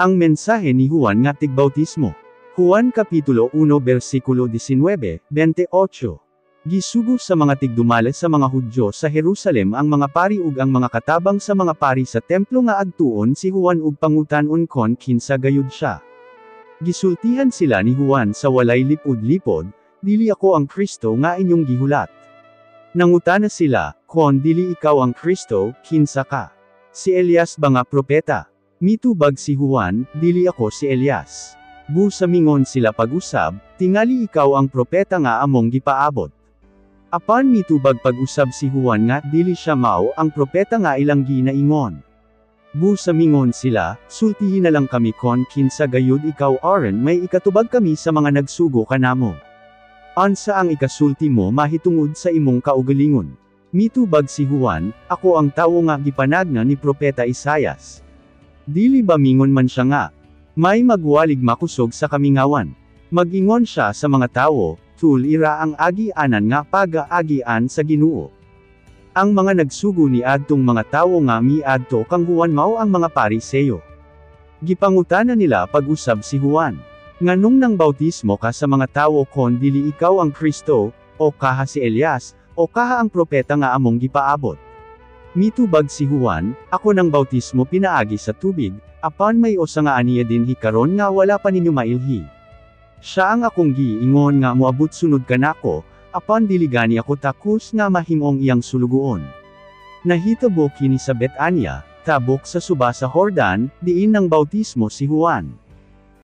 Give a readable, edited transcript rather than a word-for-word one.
Ang mensahe ni Juan nga tigbautismo. Juan Kapitulo 1 versikulo 19, 28. Gisugo sa mga tigdumala sa mga Hudyo sa Jerusalem ang mga pari ug ang mga katabang sa mga pari sa templo nga agtuon si Juan ug pangutan-on kon kinsa gayud siya. Gisultihan sila ni Juan sa walay lipod-lipod, dili ako ang Kristo nga inyong gihulat. Nangutana sila, kon dili ikaw ang Kristo, kinsa ka? Si Elias ba nga propeta? Mitubag si Juan, dili ako si Elias. Busamingon sila pag-usab, tingali ikaw ang propeta nga among gipaabot. Apan mitubag pag-usab si Juan nga dili siya mao ang propeta nga ilang ginaingon. Busamingon sila, sultihin na lang kami kon kinsa gayud ikaw aron may ikatubag kami sa mga nagsugo kanamo. Ansa ang ikasulti mo mahitungod sa imong kaugalingon? Mitubag si Juan, ako ang tawo nga gipanagna ni propeta Isaias. Dili ba mingon man siya nga, may magwalig makusog sa kamingawan. Mag-ingon siya sa mga tawo, tulira ang agianan nga pagaagian sa Ginoo. Ang mga nagsugo ni adtong mga tawo nga miadto kang Juan mao ang mga Pariseyo. Gipangutana nila pag-usab si Juan, nganong nang bautismo ka sa mga tawo kon dili ikaw ang Kristo, o kaha si Elias, o kaha ang propeta nga among gipaabot. Mitubag si Juan, ako nang bautismo pinaagi sa tubig, apan may usa nga aniya dinhi karon nga wala pa ninyo mailhi. Siya ang akong giingon nga moabot sunod kanako, apan dili gani ako takus nga mahimong iyang sulugoon. Nahitabo kini sa Betania, tabok sa suba sa Jordan, diin nang bautismo si Juan.